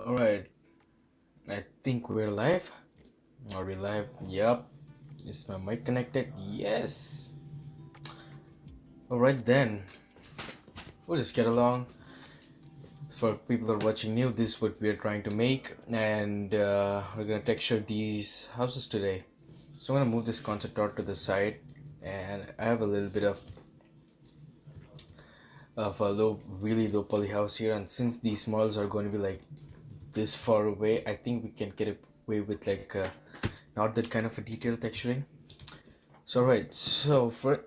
Alright, I think we're live. Are we live? Yup. Is my mic connected? Yes. Alright then. We'll just get along. For people who are watching new, this is what we're trying to make, and we're gonna texture these houses today. So I'm gonna move this concept art to the side, and I have a little bit of a really low poly house here, and since these models are going to be like this far away, I think we can get away with like not that kind of a detailed texturing. So right, so for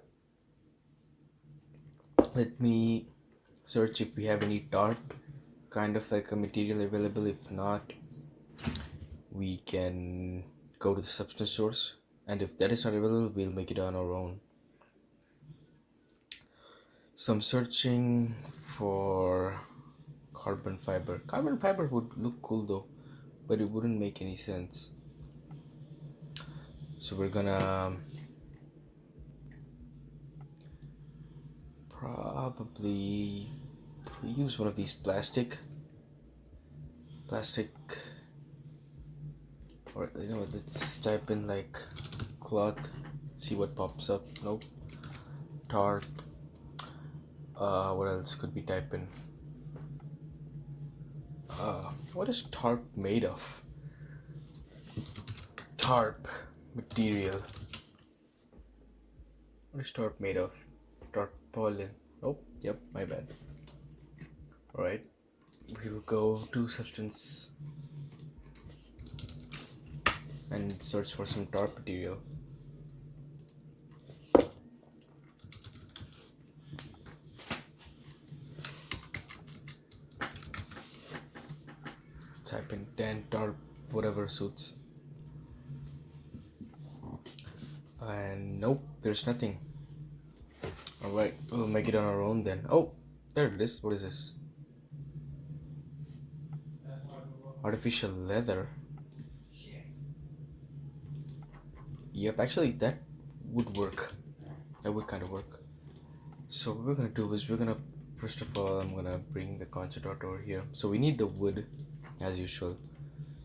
let me search if we have any tarp kind of like a material available. If not, we can go to the substance source, and if that is not available, we'll make it on our own. So I'm searching for carbon fiber. Carbon fiber would look cool though, but it wouldn't make any sense. So we're gonna probably use one of these plastic, or you know, let's type in like cloth, see what pops up. Nope. Tarp. What else could we type in? What is tarp made of? Tarp material. What is tarp made of? Tarpaulin. Oh, yep, my bad. Alright, we'll go to substance and search for some tarp material. Let's type in 10 tarp, whatever suits. And nope, there's nothing. Alright, we'll make it on our own then. Oh, there it is. What is this? Artificial leather. Yep, actually that would work. That would kind of work. So what we're gonna do is first of all, I'm gonna bring the concept art over here. So we need the wood as usual.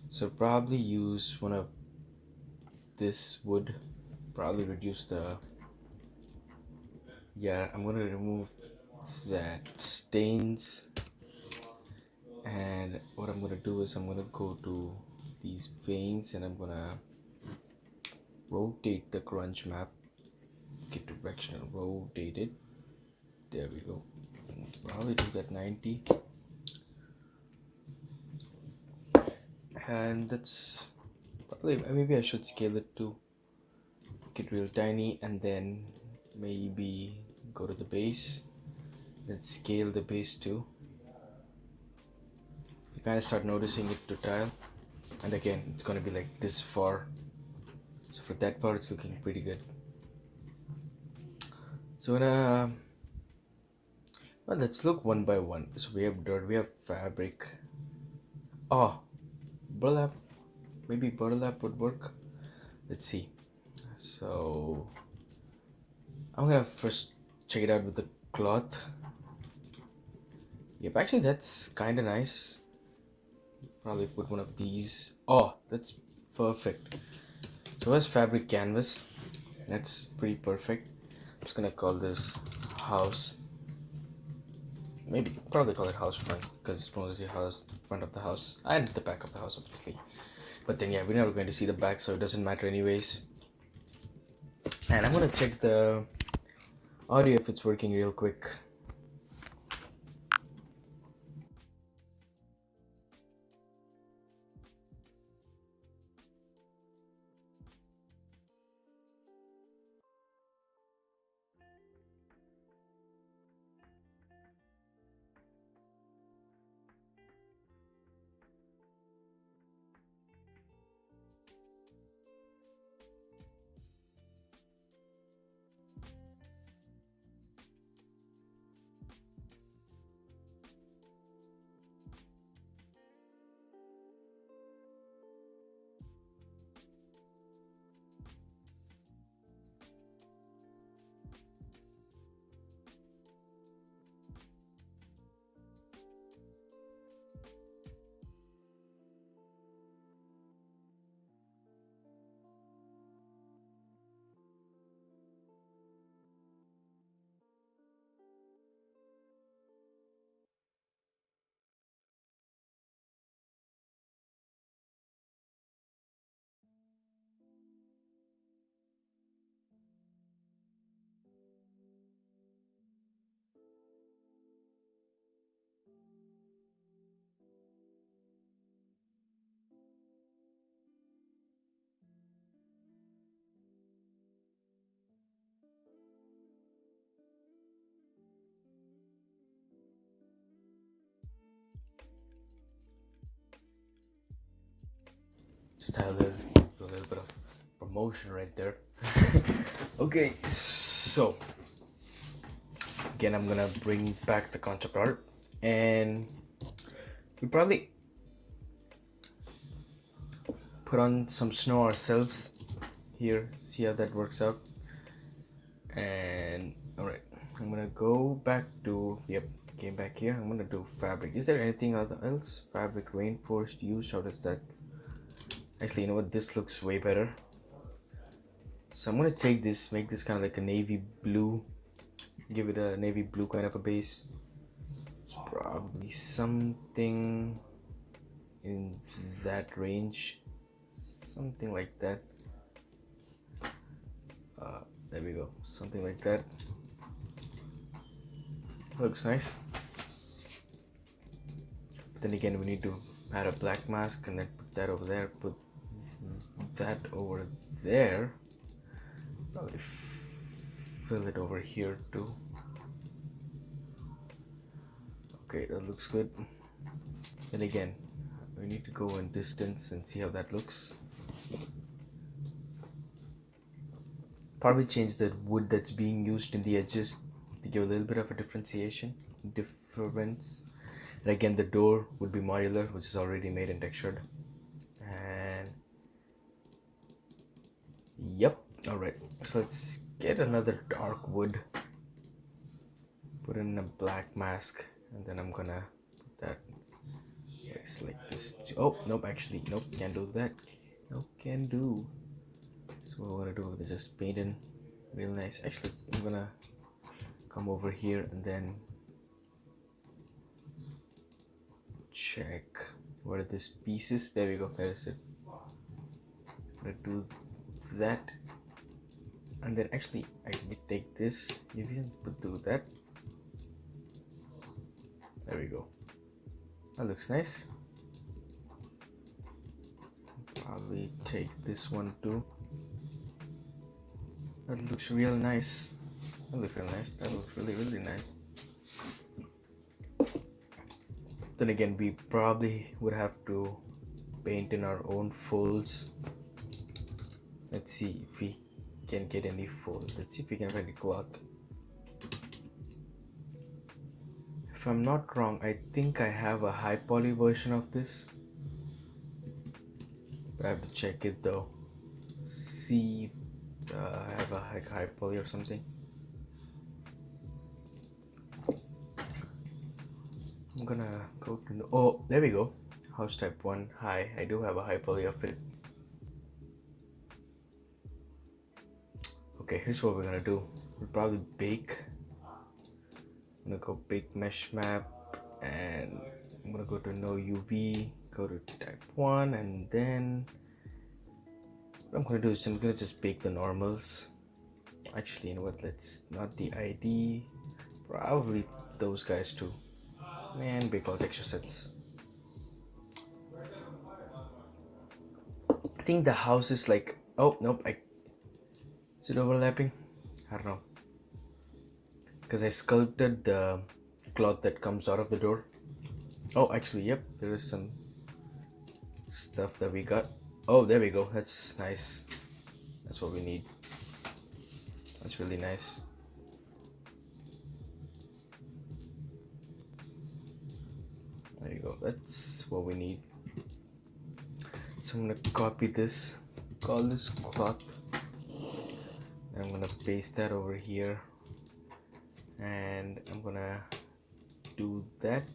So probably use one of this wood. Probably reduce the, yeah, I'm gonna remove that stains, and what I'm gonna do is I'm gonna go to these veins and I'm gonna rotate the grunge map, get directional, rotate it. There we go. Probably do that 90, and that's probably, maybe I should scale it to get real tiny, and then maybe go to the base, then scale the base too. You kind of start noticing it to tile, and again it's gonna be like this far. So for that part, it's looking pretty good. So well, let's look one by one. So we have dirt, we have fabric. Oh, burlap. Maybe burlap would work. Let's see. So I'm gonna first check it out with the cloth. Yep, actually that's kind of nice. Probably put one of these. Oh, that's perfect. So that's fabric canvas. That's pretty perfect. I'm just gonna call this house. Maybe probably call it house front, because it's mostly house front of the house and the back of the house obviously. But then yeah, we're never going to see the back, so it doesn't matter anyways. And I'm gonna check the audio if it's working real quick. style is a little bit of promotion right there. Okay, so again, I'm gonna bring back the concept art, and we probably put on some snow ourselves here, see how that works out. And all right, I'm gonna go back to, yep, came back here. I'm gonna do fabric. Is there anything else? Fabric, reinforced, use. How does that actually, you know what, this looks way better. So I'm gonna take this, make this kind of like a navy blue, give it a navy blue kind of a base. It's probably something in that range, something like that. There we go, something like that. Looks nice. But then again, we need to add a black mask and then put that over there, put that over there. Probably fill it over here too. Okay, that looks good. Then again, we need to go in distance and see how that looks. Probably change the wood that's being used in the edges to give a little bit of a difference. And again, the door would be modular, which is already made and textured. And yep, all right, so let's get another dark wood, put in a black mask, and then I'm gonna put that place like this. Oh nope, actually nope, can't do that. Nope, can do. So what we're gonna do is just paint in real nice. Actually, I'm gonna come over here and then check what are these pieces. There we go, there is it. I'm gonna do that, and then actually I can take this, if you can do that. There we go, that looks nice. Probably take this one too. That looks real nice. That looks real nice. That looks really nice. Then again, we probably would have to paint in our own folds. Let's see if we can get any fold. Let's see if we can find a cloth. If I'm not wrong, I think I have a high poly version of this, but I have to check it though. See if I have a high poly or something. I'm gonna go to, oh, there we go. House type 1 high. I do have a high poly of it. Okay, here's what we're gonna do. We'll probably bake. I'm gonna go bake mesh map, and I'm gonna go to no UV, go to type 1, and then what I'm gonna do is I'm gonna just bake the normals. Actually, you know what, let's not the ID, probably those guys too, and bake all texture sets. I think the house is like, oh nope, is it overlapping? I don't know, because I sculpted the cloth that comes out of the door. Oh, actually, yep, there is some stuff that we got. Oh, there we go, that's nice. That's what we need. That's really nice. There you go, that's what we need. So I'm gonna copy this, call this cloth, and I'm gonna paste that over here, and I'm gonna do that.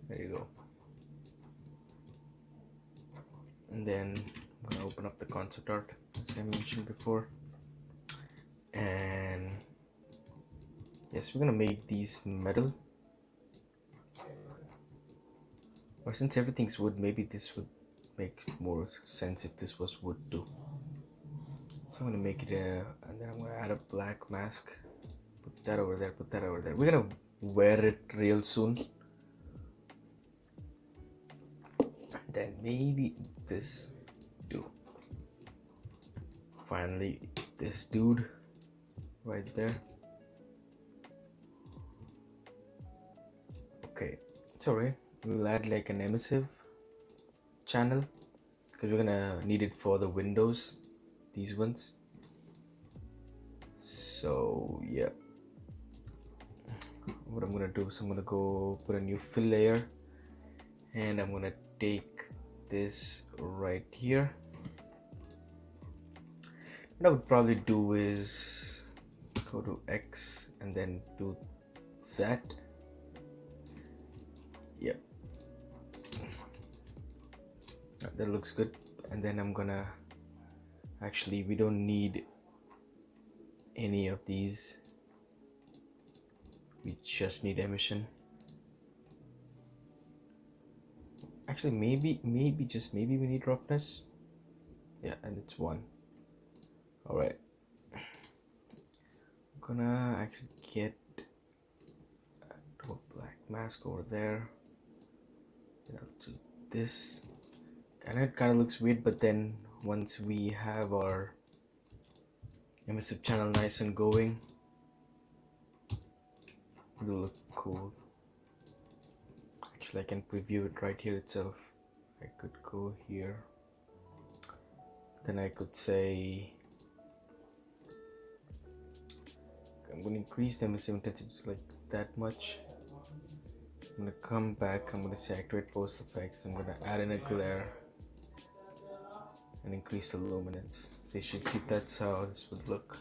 There you go. And then I'm gonna open up the concept art as I mentioned before, and yes, we're gonna make these metal, or since everything's wood, maybe this would make more sense if this was wood too. So I'm gonna make it and then I'm gonna add a black mask, put that over there, put that over there. We're gonna wear it real soon. Then maybe this too. Finally, this dude right there. Okay, sorry, we'll add like an emissive channel because we're gonna need it for the windows, these ones. So yeah, what I'm gonna do is I'm gonna go put a new fill layer, and I'm gonna take this right here. What I would probably do is go to X and then do that. Yep, that looks good. And then I'm gonna, actually we don't need any of these, we just need emission. Actually maybe we need roughness. Yeah, and it's 1. All right, I'm gonna actually get to a black mask over there. And I'll do this. And it kind of looks weird, but then once we have our emissive channel nice and going, it'll look cool. Actually, I can preview it right here itself. I could go here, then I could say I'm going to increase the emissive intensity to like that much. I'm going to come back, I'm going to say activate post effects, I'm going to add in a glare and increase the luminance. So you should see that's how this would look.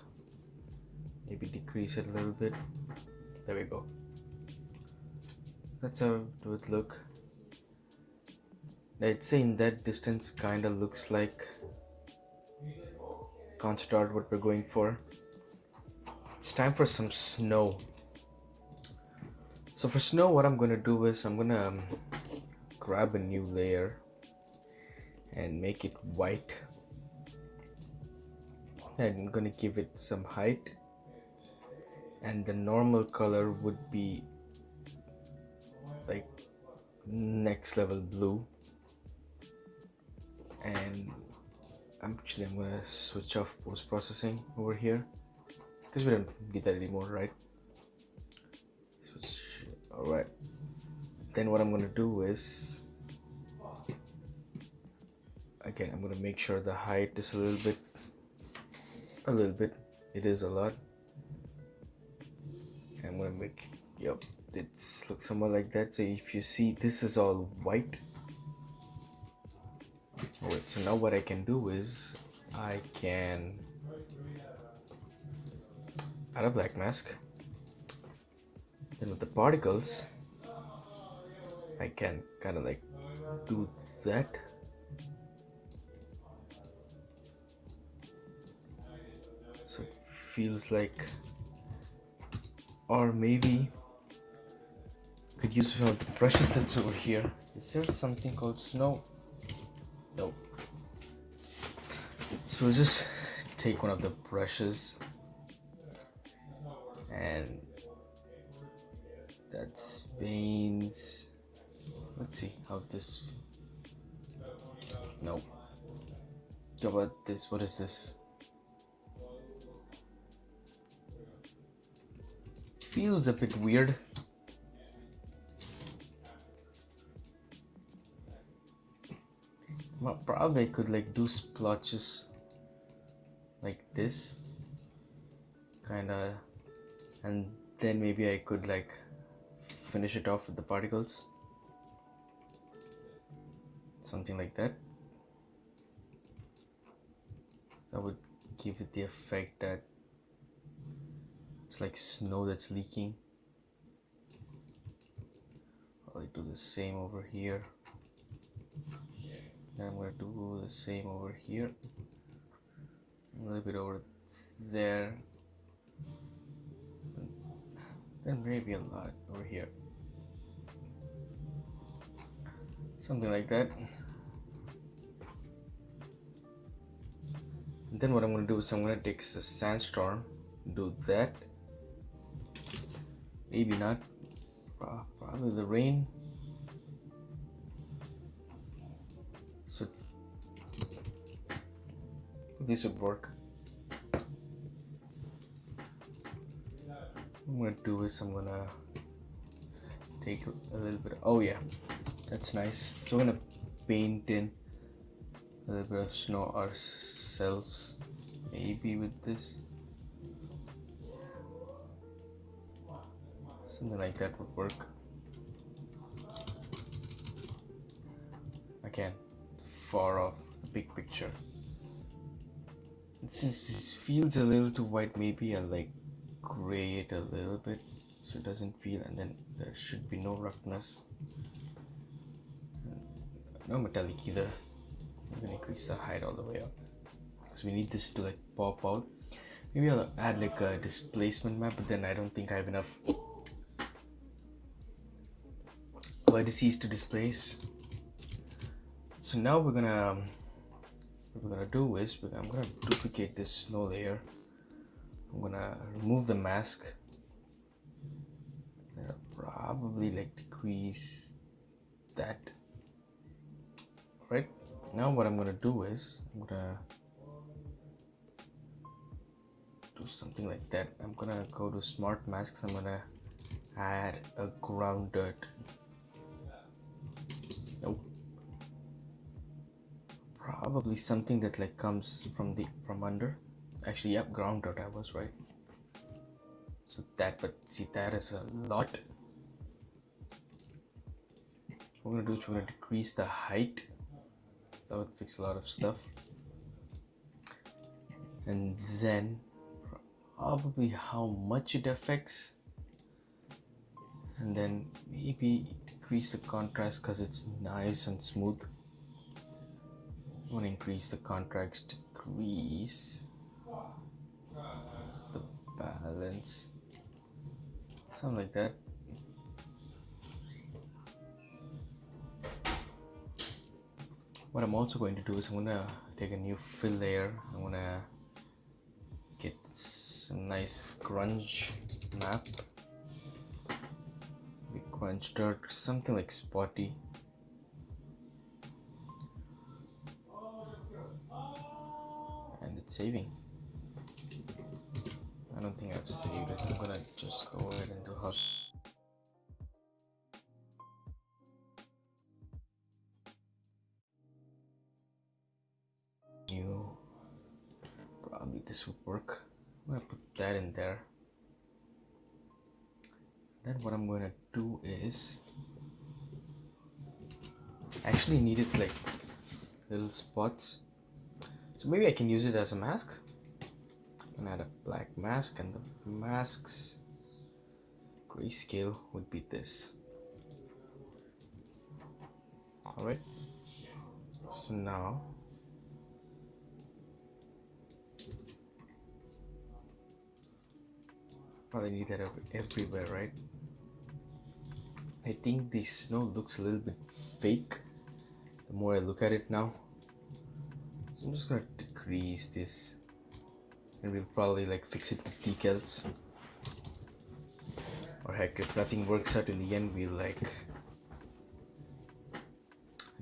Maybe decrease it a little bit. There we go. That's how it would look. I'd say in that distance kind of looks like concept art what we're going for. It's time for some snow. So for snow, what I'm gonna do is I'm gonna grab a new layer and make it white. And I'm gonna give it some height, and the normal color would be like next level blue. And I'm gonna switch off post-processing over here because we don't need that anymore, right? Alright, then what I'm gonna do is, again, I'm gonna make sure the height is a little bit, it is a lot. And I'm gonna make, yep, it looks somewhat like that. So if you see, this is all white. Alright, so now what I can do is I can add a black mask. Then with the particles, I can kind of like do that. So it feels like, or maybe could use one of the brushes that's over here. Is there something called snow? No. So we'll just take one of the brushes, and that's veins. Let's see how this, no. How about this? What is this? Feels a bit weird. Well, probably I could like do splotches like this, kinda, and then maybe I could like finish it off with the particles, something like that. That would give it the effect that it's like snow that's leaking. I'll do the same over here. And I'm gonna do the same over here, a little bit over there, then maybe a lot over here, something like that. And then what I'm gonna do is I'm gonna take the sandstorm, do that, maybe not, probably the rain. So this would work. What I'm gonna do is I'm gonna take a little bit, oh yeah, that's nice. So I'm gonna paint in a little bit of snow ourselves, maybe with this. Something like that would work. Again, far off, big picture. And since this feels a little too white, maybe I'll like gray it a little bit so it doesn't feel, and then there should be no roughness. No metallic either. I'm gonna increase the height all the way up because we need this to like pop out. Maybe I'll add like a displacement map, but then I don't think I have enough vertices to displace. So now what we're gonna do is I'm gonna duplicate this snow layer. I'm gonna remove the mask. I'll probably like decrease that. Right now what I'm gonna do is I'm gonna do something like that. I'm gonna go to smart masks. I'm gonna add a ground dirt. Nope. Probably something that like comes from under. Actually, yep, ground dirt. I was right. So that, but see, that is a lot. What we're gonna do is we're gonna decrease the height. That would fix a lot of stuff. And then probably how much it affects. And then maybe decrease the contrast because it's nice and smooth. I want to increase the contrast, decrease the balance, something like that. What I'm also going to do is I'm gonna take a new fill layer. I'm gonna get some nice grunge map, big grunge dirt, something like spotty. And it's saving. I don't think I've saved it. I'm gonna just go ahead and do house. New. Probably this would work. I'm gonna put that in there. Then what I'm gonna do is actually needed like little spots. So maybe I can use it as a mask. I'm gonna add a black mask, and the mask's grayscale would be this. Alright. So now probably need that everywhere, right? I think the snow looks a little bit fake the more I look at it now. So I'm just gonna decrease this, and we'll probably like fix it with decals. Or heck, if nothing works out in the end, we'll like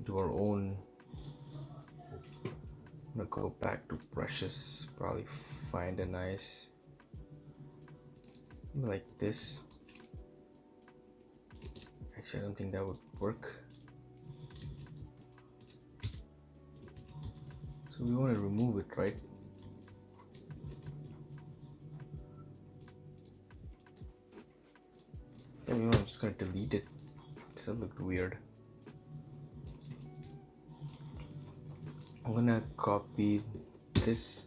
do our own. I'm gonna go back to brushes, probably find a nice like this. Actually, I don't think that would work. So we want to remove it, right? Yeah, I'm just gonna delete it. That looked weird. I'm gonna copy this.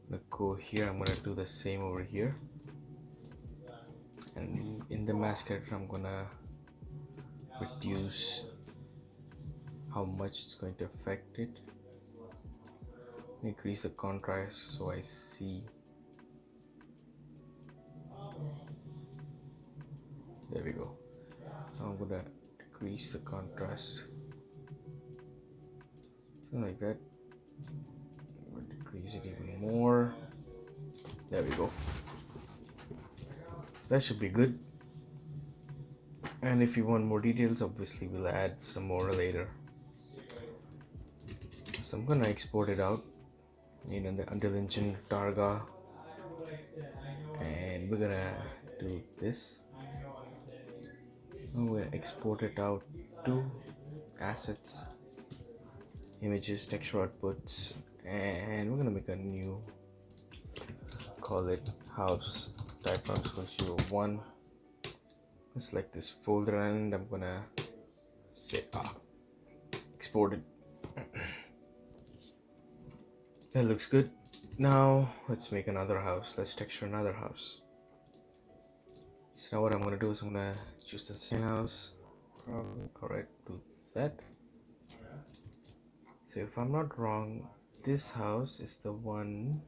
I'm gonna go here. I'm gonna do the same over here. And in the mask editor, I'm gonna reduce how much it's going to affect it. Increase the contrast so I see. There we go. Now I'm gonna decrease the contrast, something like that. I'm gonna decrease it even more. There we go. So that should be good. And if you want more details, obviously we'll add some more later. So I'm gonna export it out in the Unreal Engine Targa, and we're gonna do this. I'm gonna export it out to assets, images, texture outputs, and we're gonna make a new, call it house type _01. Select this folder and I'm gonna say export it. That looks good. Now let's make another house. Let's texture another house. So now what I'm gonna do is I'm gonna choose the same house. Alright, do that. So if I'm not wrong, this house is the one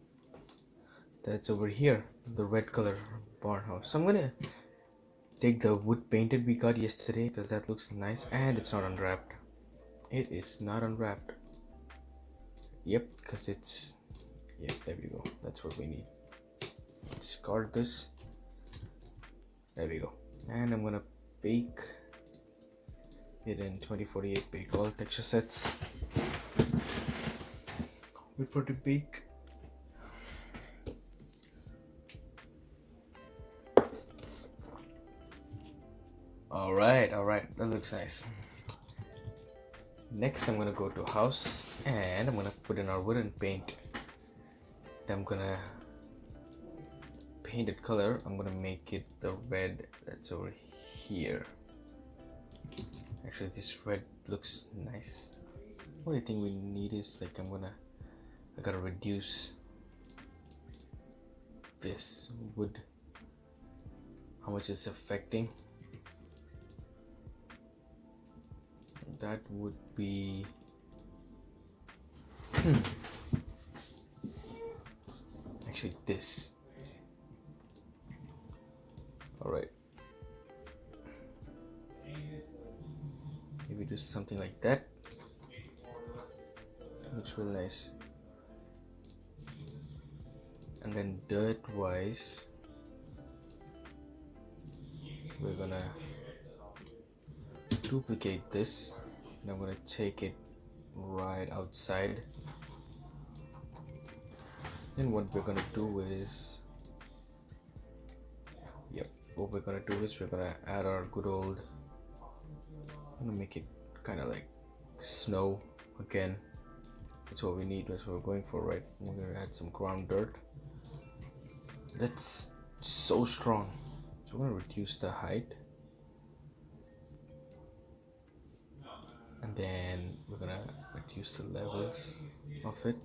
that's over here, the red color barn house. So I'm gonna take the wood painted we got yesterday because that looks nice, and it's not unwrapped. It is not unwrapped. Yep, because it's, yep, there we go. That's what we need. Discard this. There we go. And I'm gonna bake it in 2048, bake all texture sets. Wait for it to bake. Alright, that looks nice. Next I'm gonna go to house and I'm gonna put in our wooden paint. I'm gonna paint it color. I'm gonna make it the red that's over here. Actually this red looks nice. Only thing we need is like I gotta reduce this wood, how much it's affecting. That would be actually this. Alright, maybe do something like that. Looks really nice. And then dirt wise, we're gonna duplicate this and I'm gonna take it right outside. Then what we're gonna do is, we're gonna add our good old, I'm gonna make it kind of like snow again. That's what we need, that's what we're going for, right? We're gonna add some ground dirt. That's so strong. So we're gonna reduce the height. And then we're gonna reduce the levels of it.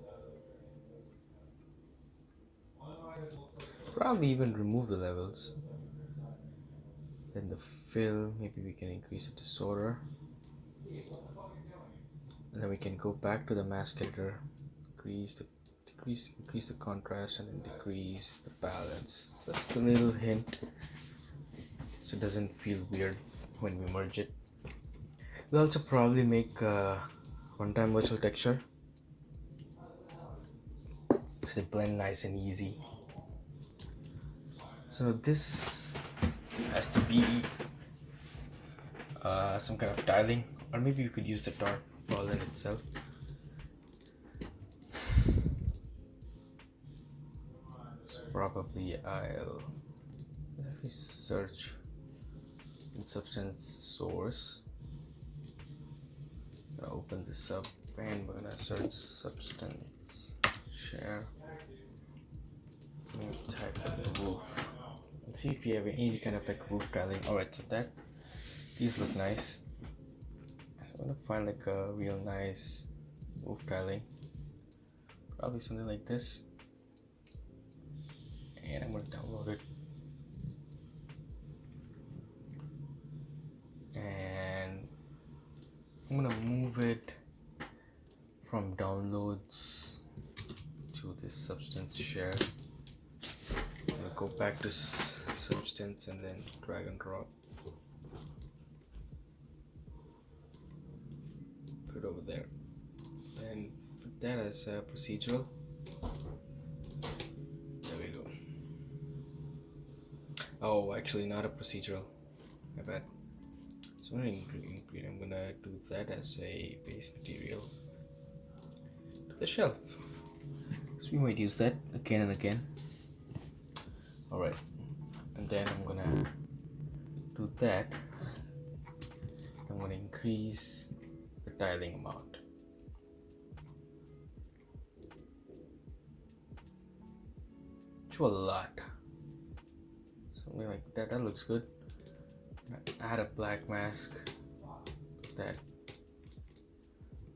Probably even remove the levels. Then the fill, maybe we can increase it to sorter. And then we can go back to the mask editor, increase the contrast, and then decrease the balance. Just a little hint, so it doesn't feel weird when we merge it. We'll also probably make a one-time virtual texture, so they blend nice and easy. So this has to be some kind of tiling, or maybe you could use the tarpaulin itself. So probably I'll actually search in substance source. I'll open this up and we're gonna search substance share. Type of roof. Let's see if you have any kind of like roof tiling. Alright, so these look nice. So I'm gonna find like a real nice roof tiling. Probably something like this. And I'm gonna download it. And I'm gonna move it from downloads to this substance share. I'm gonna go back to substance and then drag and drop. Put it over there. Then put that as a procedural. There we go. Oh, actually not a procedural. My bad. So I'm gonna do that as a base material to the shelf. So we might use that again and again. Alright, and then I'm gonna do that. I'm gonna increase the tiling amount. to a lot. Something like that. That looks good. Add a black mask. Put that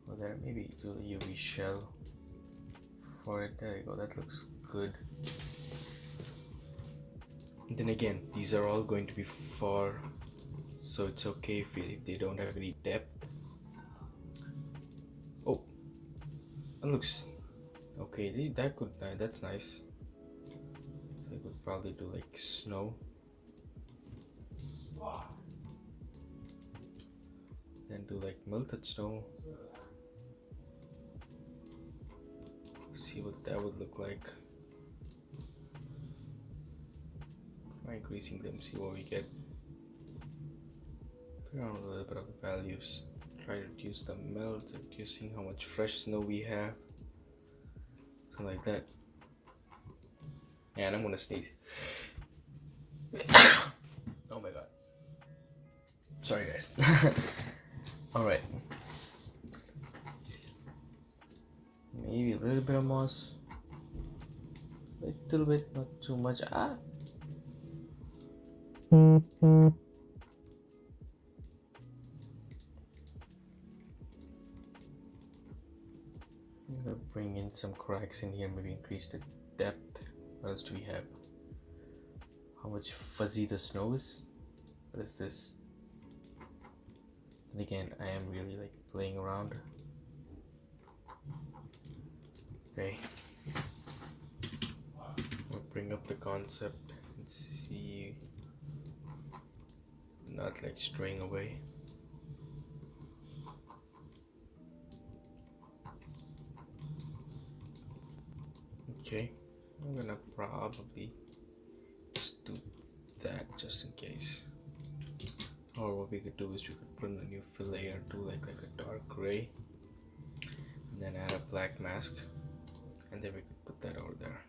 over there. Maybe do the UV shell for it. There you go. That looks good. And then again, these are all going to be far, so it's okay if they don't have any depth. Oh, that looks okay. That's nice. So I could probably do like snow. Then do like melted snow. See what that would look like. Try increasing them, see what we get. Put around a little bit of the values. Try to reduce the melt, reducing how much fresh snow we have. Something like that. And I'm gonna sneeze. Oh my god. Sorry guys. Alright. Maybe a little bit of moss. Little bit, not too much. I'm gonna bring in some cracks in here, maybe increase the depth. What else do we have? How much fuzzy the snow is? What is this? And again, I am really like playing around. Okay. We'll bring up the concept and see, not like straying away. Okay, I'm gonna probably just do that just in case. Or what we could do is we could put in a new fill layer, do like a dark gray, and then add a black mask, and then we could put that over there.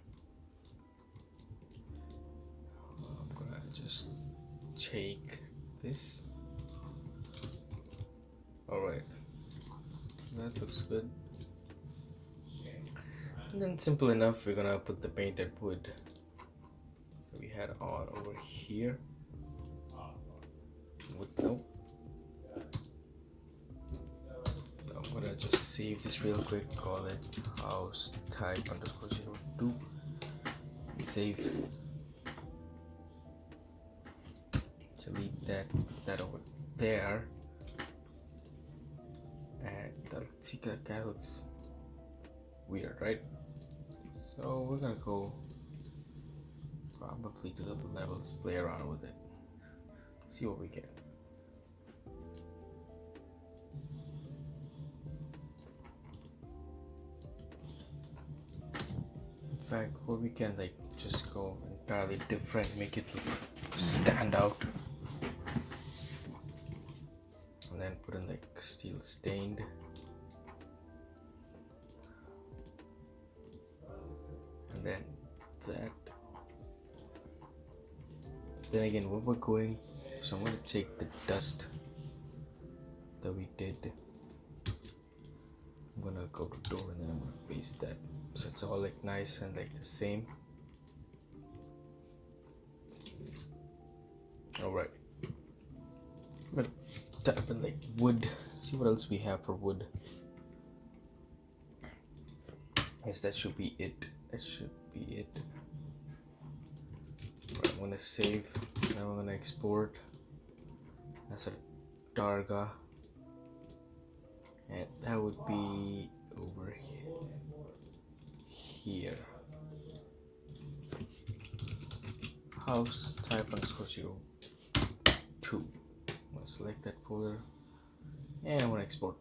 I'm gonna just take this. Alright, that looks good. And then simple enough, we're gonna put the painted wood that we had on over here. Nope. I'm gonna just save this real quick, call it house type _ 02 and save. Delete that, put that over there, and the guy looks weird, right? So we're gonna go probably do the levels, play around with it, see what we get. In fact, or we can like just go entirely different, make it look stand out, and then put in like steel stained. And then that. Then again, what we're going, so I'm going to take the dust that we did. I'm going to go to door and then I'm going to paste that. So it's all like nice and like the same. Alright. I'm going to type in like wood. See what else we have for wood. Yes, that should be it. That should be it. Right, I'm gonna save. Now I'm gonna export as a Targa, and that would be over here. House type _ 02. I'm gonna select that folder and I'm gonna export.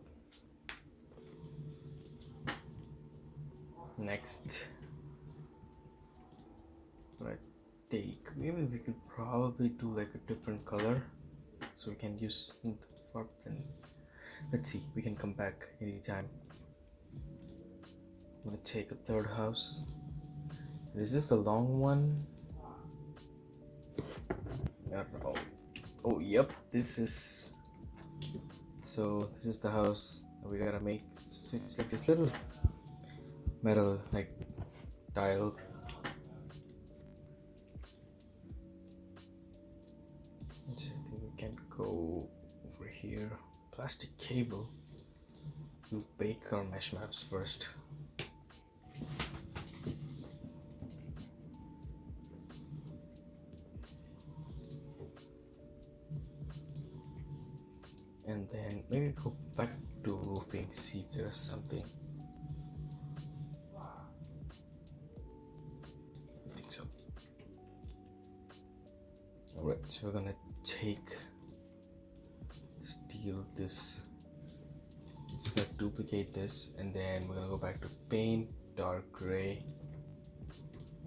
Next, what I take, maybe we could probably do like a different color so we can use the farb. Then let's see, we can come back anytime. I'm gonna take a third house. Is this the long one? I don't know. Oh yep, this is, so this is the house that we gotta make. So it's like this little metal like tiled Let's see, I think we can go over here. Plastic cable. We'll bake our mesh maps first. And then maybe go back to roofing, see if there's something. I think so. Alright, so we're gonna steal this. Just gonna duplicate this, and then we're gonna go back to paint, dark gray,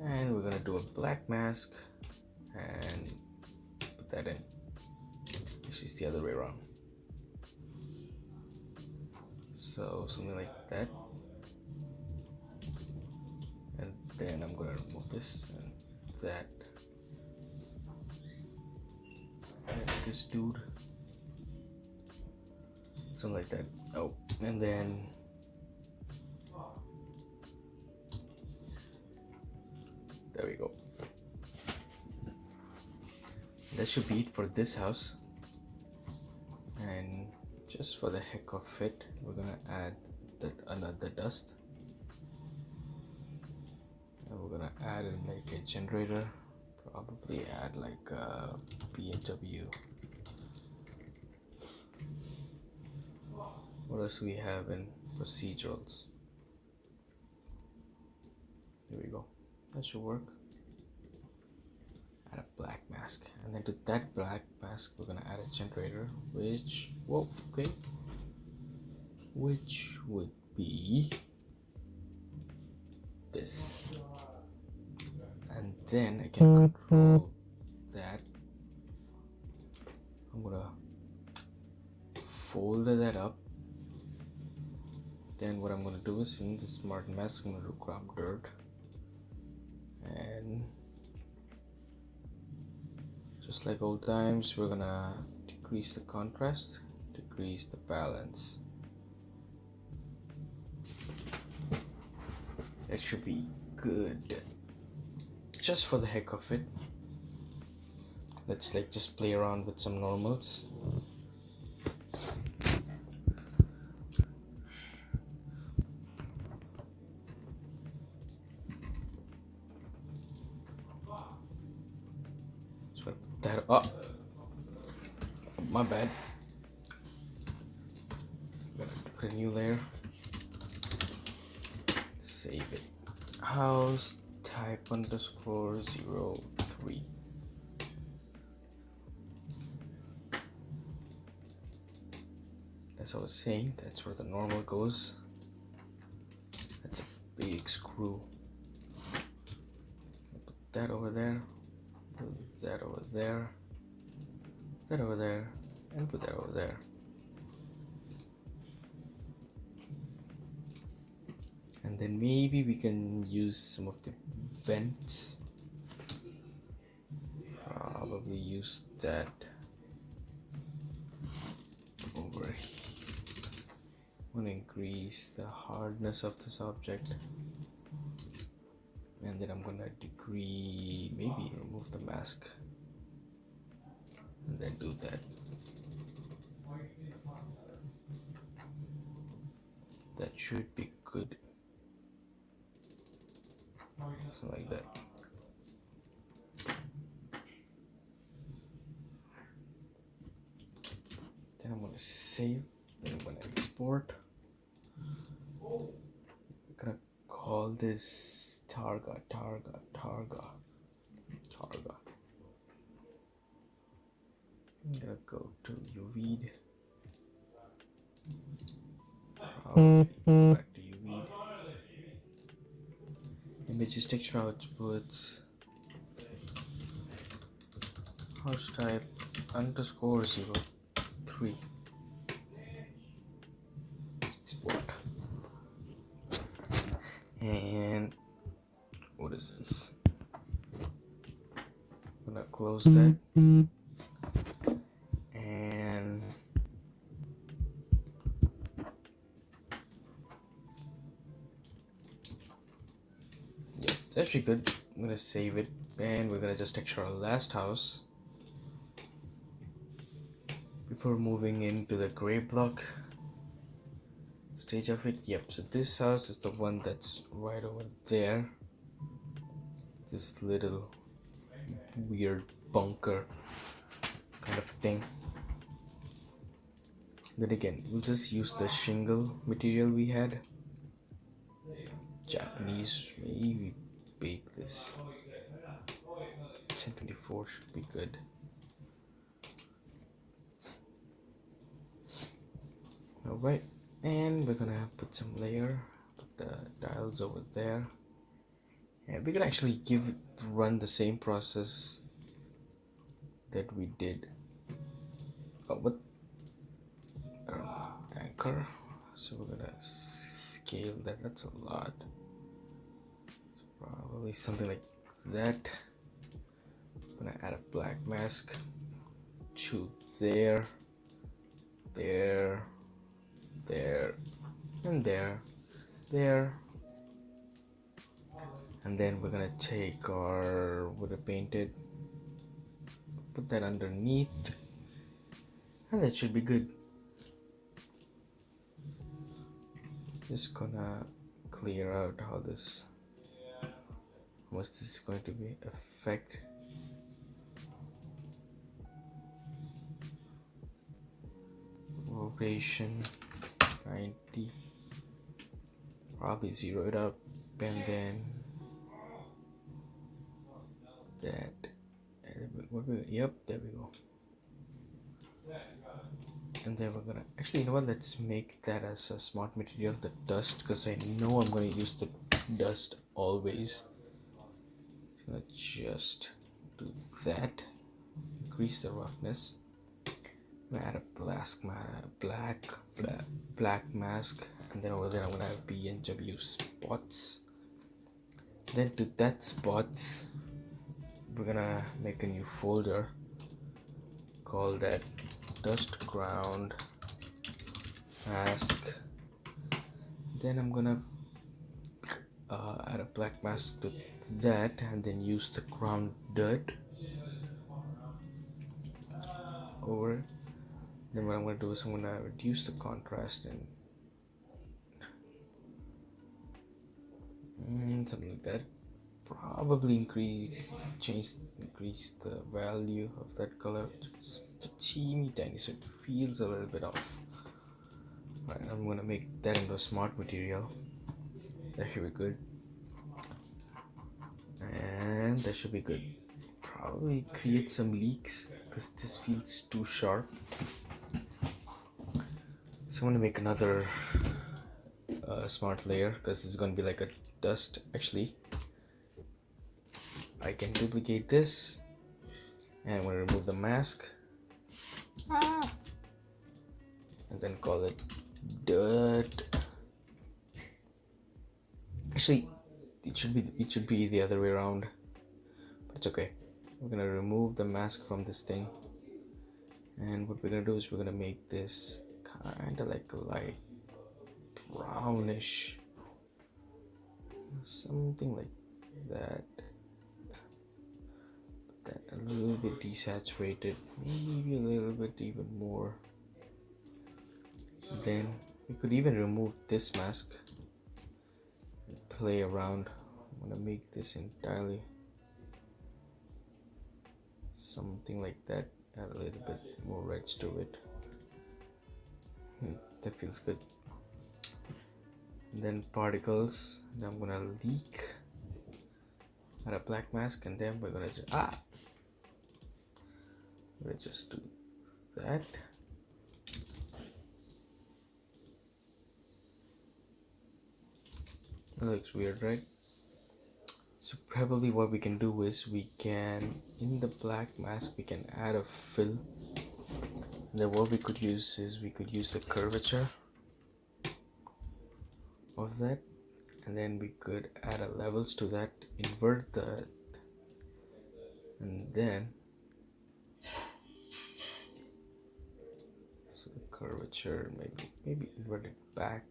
and we're gonna do a black mask and put that in. Actually, it's the other way around. So something like that, and then I'm gonna remove this and that, and this dude, something like that. Oh, and then there we go. That should be it for this house. And just for the heck of it, we're gonna add another dust, and we're gonna add in like a generator. Probably add like a BMW. What else do we have in procedurals? There we go. That should work. Add a black mask, and then to that black mask we're gonna add a generator, which which would be this, and then I can control that. I'm gonna fold that up. Then what I'm gonna do is, in the smart mask, I'm gonna do gram dirt, and just like old times, we're gonna decrease the contrast, decrease the balance. That should be good. Just for the heck of it, let's like just play around with some normals. So that up. My bad. Gotta put a new layer. Save it. House type _03. As I was saying, that's where the normal goes. That's a big screw. Put that over there. Put that over there. That over there. And put that over there. And then maybe we can use some of the vents. Probably use that over here. I'm gonna increase the hardness of this object, and then I'm gonna maybe remove the mask, and then do that. That should be good. Something like that. Then I'm gonna save, then I'm gonna export. We're gonna call this Targa. I'm gonna go to UV. Back to UV. Images texture outputs. House type _03. Export. And what is this? I'm gonna close that. And yeah, it's actually good. I'm gonna save it, and we're gonna just texture our last house. before moving into the gray block stage of it. Yep, so this house is the one that's right over there. This little weird bunker kind of thing. Then again, we'll just use the shingle material we had. Japanese, maybe bake this. 1024 should be good. Alright, and we're gonna put some layer, put the dials over there. And we can actually run the same process that we did. Oh, what? I don't know, anchor. So we're gonna scale that. That's a lot. So probably something like that. I'm gonna add a black mask to there, and there. And then we're gonna take our wood painted, put that underneath, and that should be good. Just gonna clear out how much this is going to be affect. Rotation 90, probably zero it out, and then that. Yep, there we go. And then we're gonna actually, you know what, let's make that as a smart material, the dust, because I know I'm gonna use the dust always. I'm gonna just do that, increase the roughness. I'm gonna add a black mask, and then over there I'm gonna have B&W spots. Then to that spots, we're gonna make a new folder, call that dust ground mask. Then I'm gonna add a black mask to that, and then use the ground dirt over. Then what I'm gonna do is I'm gonna reduce the contrast and something like that. Probably increase the value of that color just a teeny tiny, so it feels a little bit off. Right, I'm gonna make that into a smart material. That should be good, and that should be good. Probably create some leaks because this feels too sharp. So I'm gonna make another smart layer because it's gonna be like a dust. Actually, I can duplicate this, and I'm gonna remove the mask, and then call it dirt. Actually, it should be the other way around, but it's okay. We're gonna remove the mask from this thing, and what we're gonna do is we're gonna make this kind of like a light brownish, something like that. Put that a little bit desaturated, maybe a little bit even more. Then we could even remove this mask and play around. I'm gonna make this entirely something like that, add a little bit more reds to it. That feels good. And then particles, and I'm gonna leak, add a black mask, and then we're gonna just do that. That looks weird, right? So probably what we can do is we can, in the black mask, we can add a fill. And then what we could use is we could use the curvature of that, and then we could add a levels to that, invert that, and then so the curvature maybe invert it back.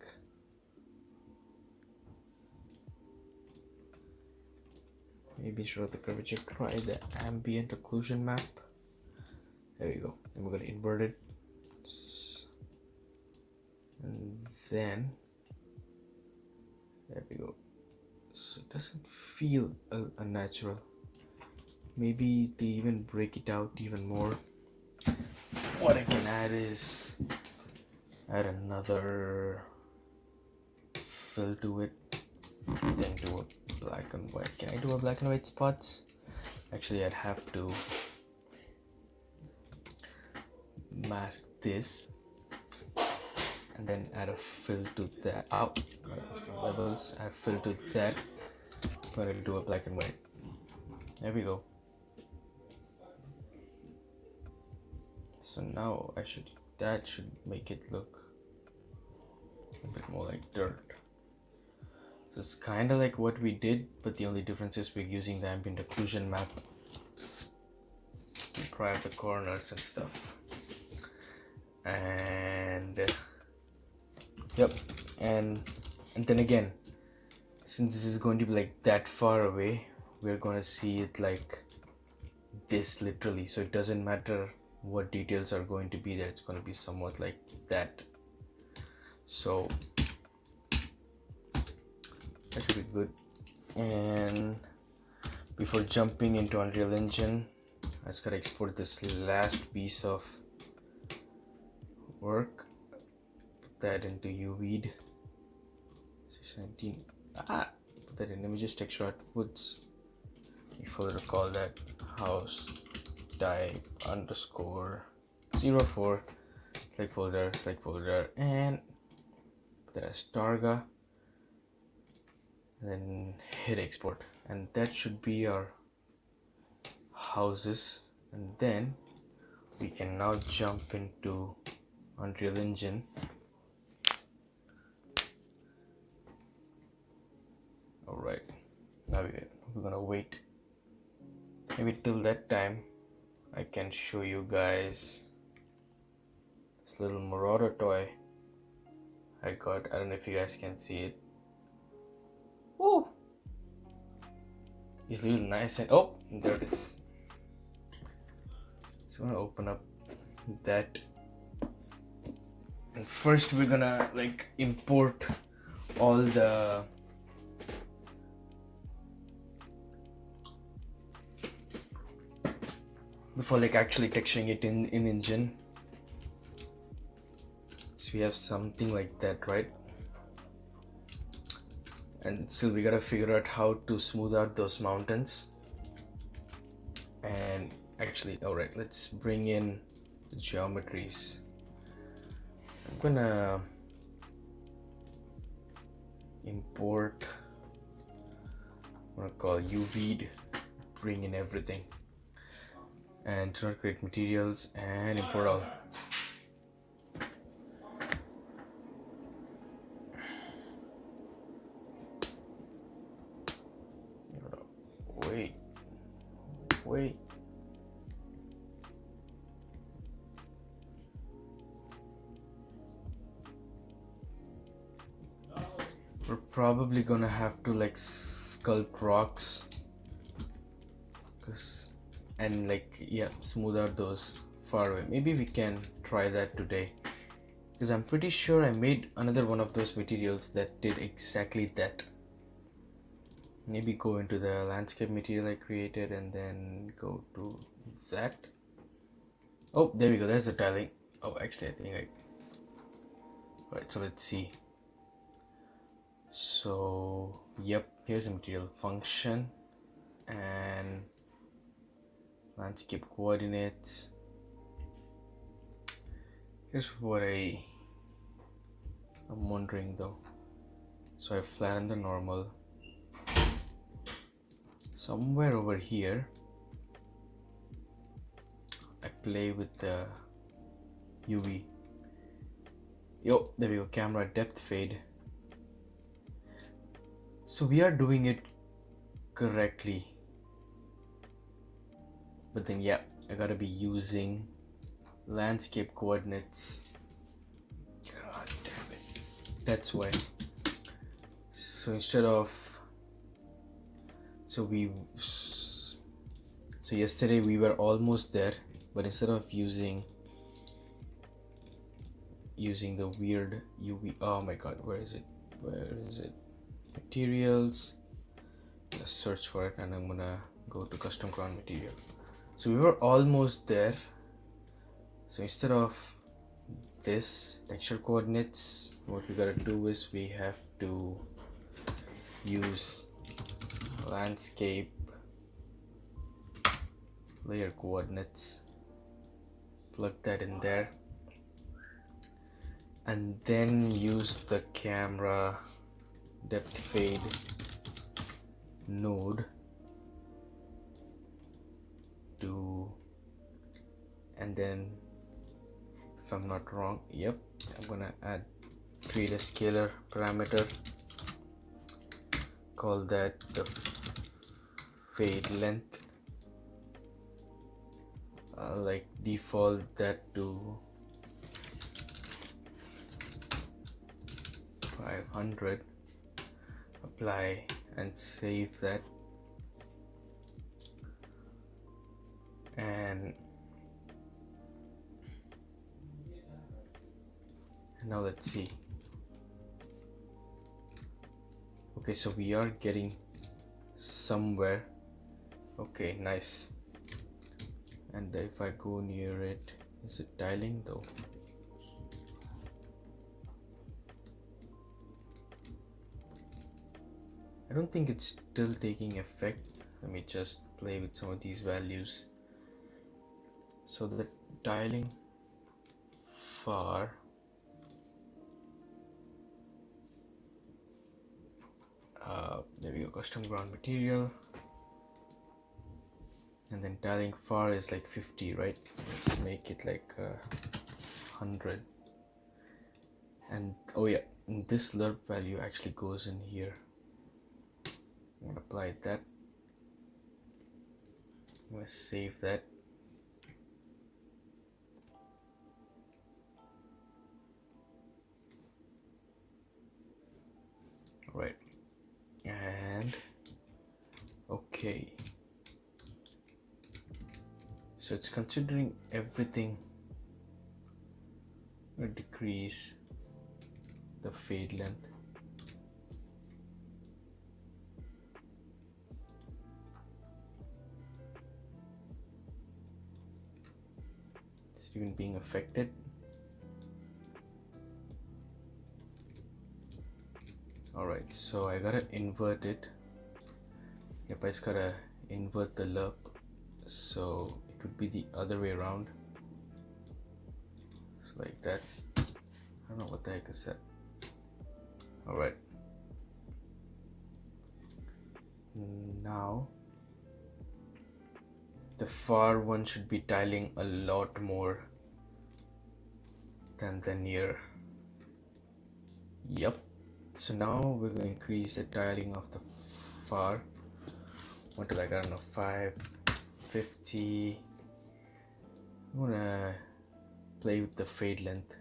Maybe instead of the curvature, try the ambient occlusion map. There we go. And we're gonna invert it. And then there we go. So it doesn't feel unnatural. Maybe they even break it out even more. What I can add is add another fill to it, then do a black and white. Can I do a black and white spots? Actually, I'd have to mask this and then add a fill to that. Levels, add fill to that. I'm gonna do a black and white. There we go. So now that should make it look a bit more like dirt. So it's kind of like what we did, but the only difference is we're using the ambient occlusion map to dry up the corners and stuff. And yep, and then again, since this is going to be like that far away, we're going to see it like this literally, so it doesn't matter what details are going to be there, it's going to be somewhat like that. So that should be good. And before jumping into Unreal Engine, I just gotta export this last piece of work, put that into UV'd 619. Put that in images, texture outputs. Before to call that house type underscore 04 select folder, and put that as Targa, and then hit export, and that should be our houses. And then we can now jump into Unreal Engine. Alright, now we're gonna wait. Maybe till that time I can show you guys this little Marauder toy I got. I don't know if you guys can see it. Woo! It's really nice, and oh, there it is. So I'm gonna open up that, and first we're gonna like import all the before like actually texturing it in engine. So we have something like that, right? And still we gotta figure out how to smooth out those mountains. And actually, alright, let's bring in the geometries. I'm gonna import, I'm gonna call UV'd, bring in everything, and do not create materials, and import all. Wait. We're probably gonna have to like sculpt rocks, and like, yeah, smooth out those far away. Maybe we can try that today, because I'm pretty sure I made another one of those materials that did exactly that. Maybe go into the landscape material I created and then go to that. Oh, there we go, there's the tiling. Oh, actually I think Alright, so let's see. So yep, here's the material function and landscape coordinates. Here's what I'm wondering though. So I flatten the normal. Somewhere over here I play with the UV. Yo, there we go, camera depth fade. So we are doing it correctly, but then yeah, I gotta be using landscape coordinates. God damn it, that's why. So instead of so yesterday we were almost there, but instead of using using the weird UV. Oh my god, where is it? Materials. Let's search for it, and I'm gonna go to custom ground material. So we were almost there. So instead of this texture coordinates, what we gotta do is we have to use landscape layer coordinates, plug that in there, and then use the camera depth fade node to, and then if I'm not wrong, yep, I'm gonna create a scalar parameter, call that the fade length. Like default that to 500, apply and save that, and now let's see. Okay, so we are getting somewhere. Okay, nice. And if I go near it, is it tiling though? I don't think it's still taking effect. Let me just play with some of these values. So the tiling far, there we go, custom ground material, and then tiling far is like 50, right? Let's make it like 100. And oh yeah, and this lerp value actually goes in here. I'm gonna apply that. I'm gonna save that. Right, and okay, so it's considering everything. I'm gonna decrease the fade length. It's even being affected. Alright, so I gotta invert it. Yep, I just gotta invert the lerp, so it would be the other way around. Just like that. I don't know what the heck is that. Alright. Now the far one should be tiling a lot more than the near. Yep. So now we're going to increase the tiling of the far. What did I got? I don't know, 550. I'm gonna play with the fade length.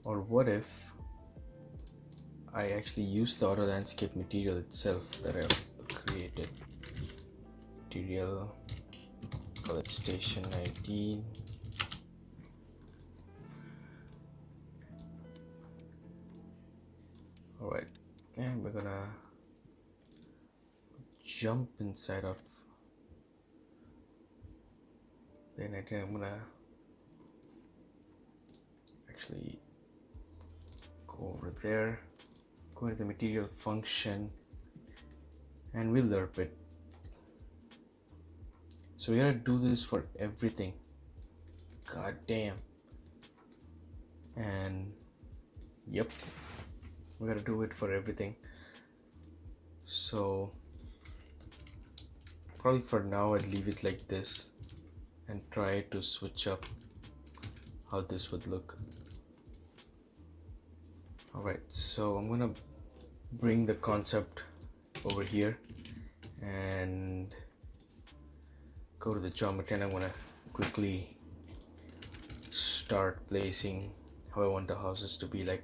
Or what if I actually use the auto landscape material itself that I've created? Material, call it station 19. Alright, and we're gonna jump inside of the 19. I'm gonna actually go over there, go into the material function, and we'll lerp it. So we gotta do this for everything. God damn. And yep, we gotta do it for everything. So probably for now I'd leave it like this and try to switch up how this would look. Alright, so I'm gonna bring the concept over here and go to the geometry, and I'm gonna quickly start placing how I want the houses to be like.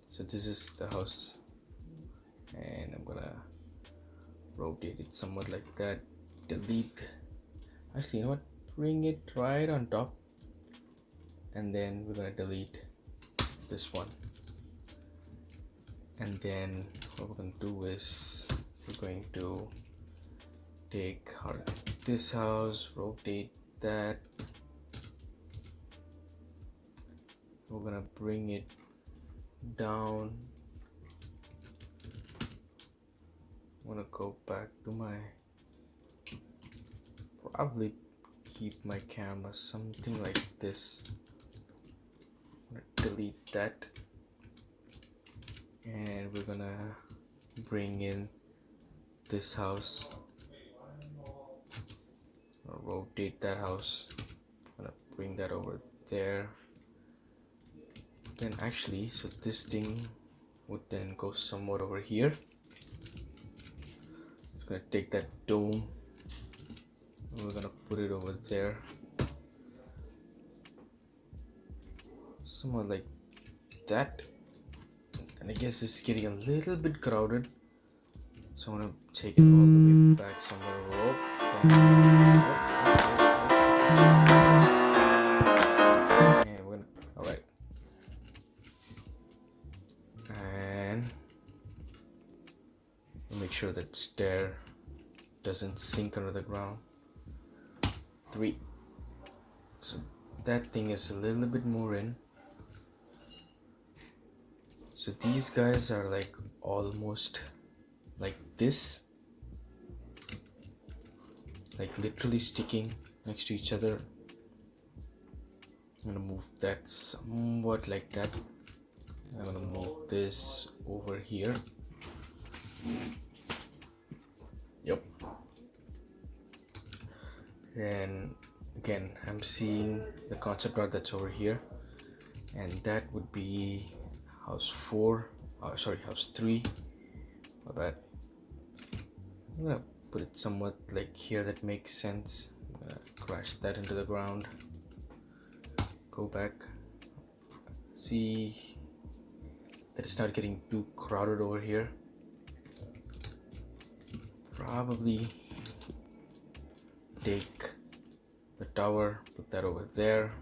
So this is the house and I'm gonna rotate it somewhat like that. Delete. Actually, you know what? Bring it right on top, and then we're gonna delete this one. And then what we're going to do is we're going to take this house, rotate that. We're going to bring it down. I'm going to go back to my, probably keep my camera something like this. I'm going to delete that. And we're gonna bring in this house, rotate that house, gonna bring that over there. Then actually, so this thing would then go somewhat over here. Just gonna take that dome and we're gonna put it over there, somewhat like that. And I guess this is getting a little bit crowded, so I'm gonna take it all the way back somewhere. And we're gonna, alright. And make sure that stair doesn't sink under the ground. 3. So that thing is a little bit more in. So these guys are like almost like this, like literally sticking next to each other. I'm gonna move that somewhat like that. I'm gonna move this over here. Yep. Then again, I'm seeing the concept art that's over here, and that would be house 4, house 3. My bad. I'm gonna put it somewhat like here, that makes sense. I'm gonna crash that into the ground. Go back. See that it's not getting too crowded over here. Probably take the tower, put that over there.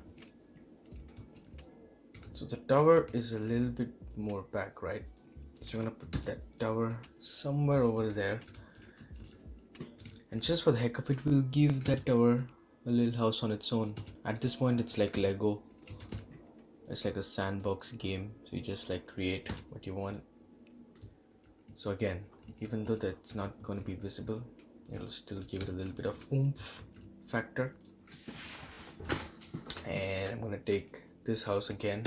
So the tower is a little bit more back, right? So I'm gonna put that tower somewhere over there, and just for the heck of it, we'll give that tower a little house on its own. At this point, it's like Lego. It's like a sandbox game, so you just like create what you want. So again, even though that's not going to be visible, it'll still give it a little bit of oomph factor. And I'm gonna take this house again,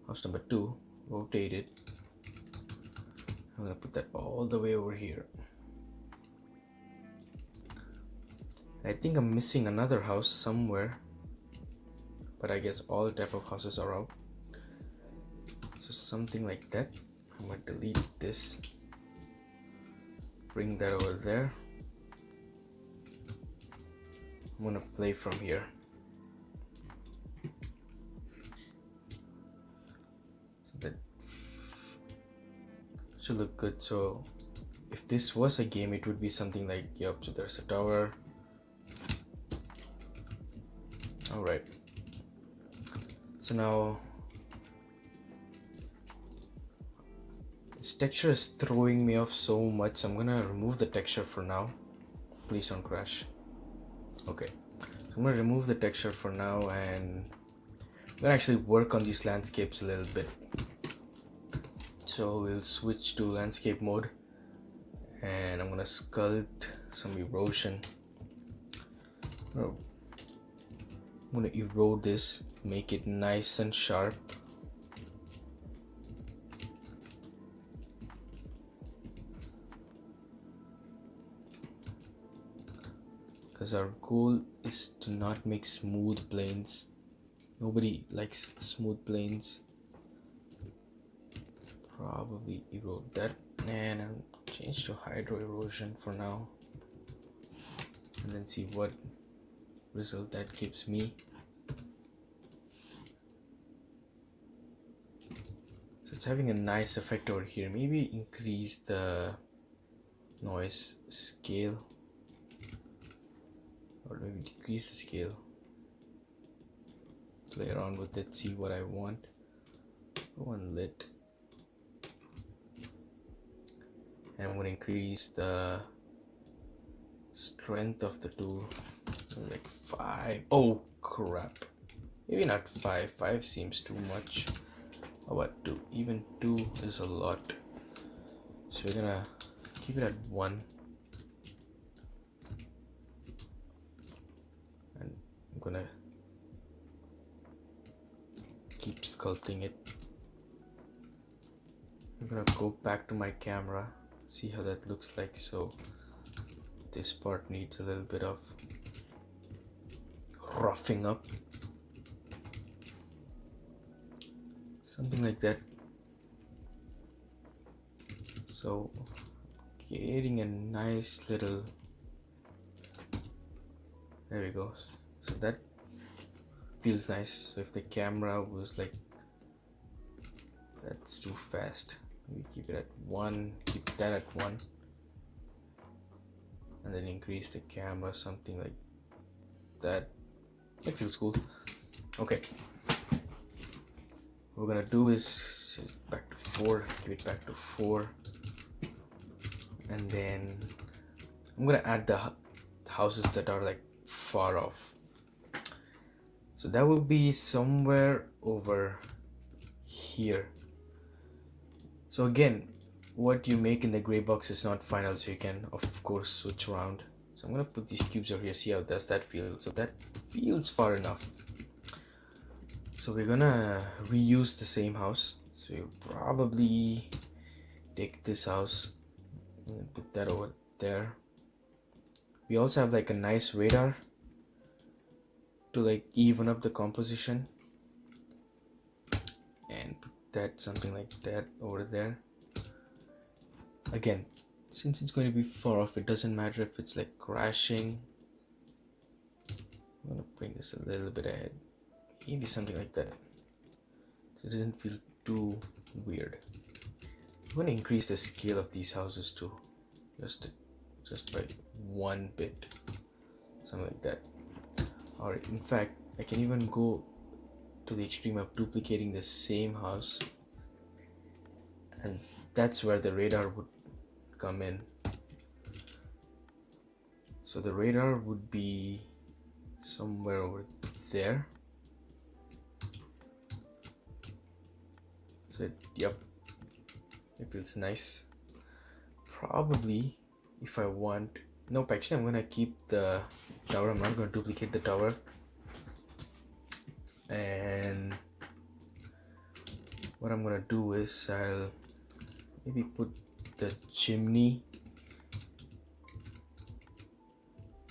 house number 2, rotate it. I'm gonna put that all the way over here. I think I'm missing another house somewhere, but I guess all type of houses are out. So something like that. I'm gonna delete this, bring that over there. I'm gonna play from here. So that should look good. So if this was a game, it would be something like, yep, so there's a tower. Alright. So now this texture is throwing me off so much, so I'm gonna remove the texture for now. Please don't crash. Okay, so I'm gonna remove the texture for now, and I'm gonna actually work on these landscapes a little bit. So we'll switch to landscape mode, and I'm gonna sculpt some erosion. Oh, I'm gonna erode this, make it nice and sharp. Because our goal is to not make smooth planes. Nobody likes smooth planes. Probably erode that, and I'll change to hydro erosion for now, and then see what result that gives me. So it's having a nice effect over here. Maybe increase the noise scale, or maybe decrease the scale. Play around with it, see what I want. One lit, and I'm gonna increase the strength of the tool, so like 5. Oh crap, maybe not 5. 5 seems too much. How about 2? Even 2 is a lot, so we're gonna keep it at 1, and I'm gonna keep sculpting it. I'm gonna go back to my camera, see how that looks like. So this part needs a little bit of roughing up, something like that. So getting a nice little, there we go. So that feels nice. So if the camera was like, that's too fast, we keep it at 1, keep that at 1, and then increase the camera, something like that. It feels cool. Okay, what we're gonna do is back to 4, give it back to 4, and then I'm gonna add the houses that are like far off. So that will be somewhere over here. So again, what you make in the gray box is not final, so you can of course switch around. So I'm gonna put these cubes over here, see how does that feel. So that feels far enough. So we're gonna reuse the same house. So you'll probably take this house and put that over there. We also have like a nice radar to like even up the composition, and put that something like that over there. Again, since it's going to be far off, it doesn't matter if it's like crashing. I'm gonna bring this a little bit ahead, maybe something like that. It doesn't feel too weird. I'm gonna increase the scale of these houses too, just by 1 bit, something like that. Or in fact, I can even go to the extreme of duplicating the same house, and that's where the radar would come in. So the radar would be somewhere over there. So yep, it feels nice. Probably if I want, nope, actually I'm gonna keep the tower. I'm not gonna duplicate the tower. And what I'm gonna do is I'll maybe put the chimney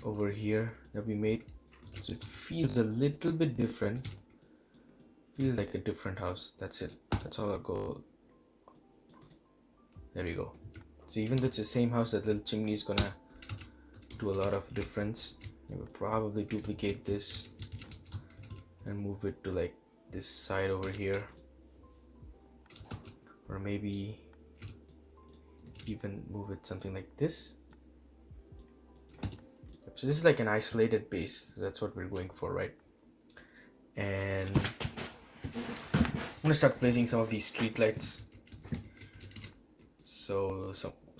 over here that we made, so it feels a little bit different, feels like a different house. That's it, that's all I'll go. There we go. So even though it's the same house, that little chimney is gonna do a lot of difference. I will probably duplicate this and move it to like this side over here, or maybe even move it something like this. So this is like an isolated base, so that's what we're going for, right? And I'm gonna start placing some of these street lights. So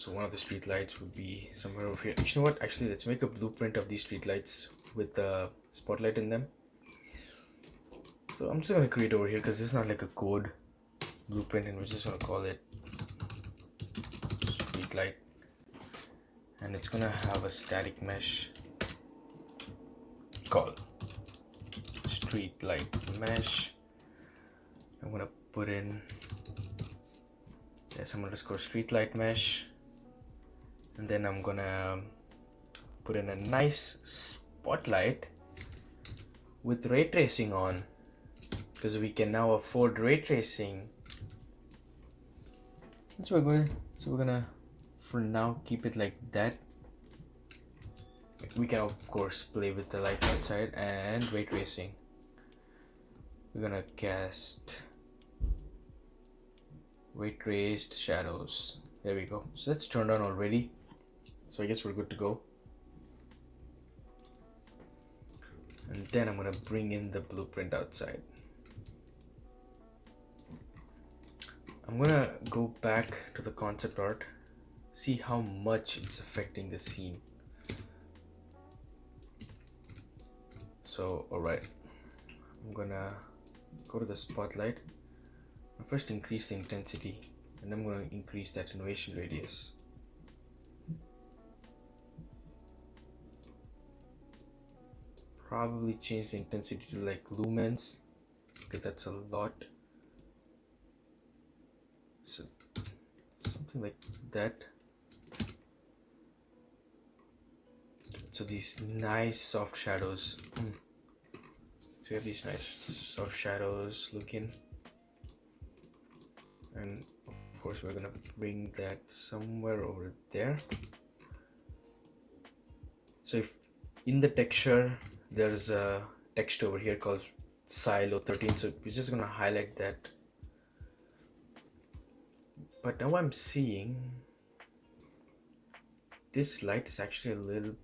one of the street lights would be somewhere over here. You know what, actually let's make a blueprint of these street lights with the spotlight in them. So I'm just gonna create over here because this is not like a code blueprint, and we're just gonna call it street light, and it's gonna have a static mesh called street light mesh. I'm gonna put in some underscore street light mesh, and then I'm gonna put in a nice spotlight with ray tracing on, because we can now afford ray tracing. So we're gonna for now keep it like that. We can of course play with the light outside and ray tracing. We're gonna cast Ray traced shadows. There we go. So that's turned on already. So I guess we're good to go. And then I'm gonna bring in the blueprint outside. I'm gonna go back to the concept art, see how much it's affecting the scene. So, alright, I'm gonna go to the spotlight. I'll first increase the intensity, and I'm gonna increase the attenuation radius. Probably change the intensity to like lumens, because that's a lot. So something like that. So these nice soft shadows. So we have these nice soft shadows looking, and of course we're gonna bring that somewhere over there. So if in the texture there's a text over here called Silo 13, so we're just gonna highlight that. But now I'm seeing this light is actually a little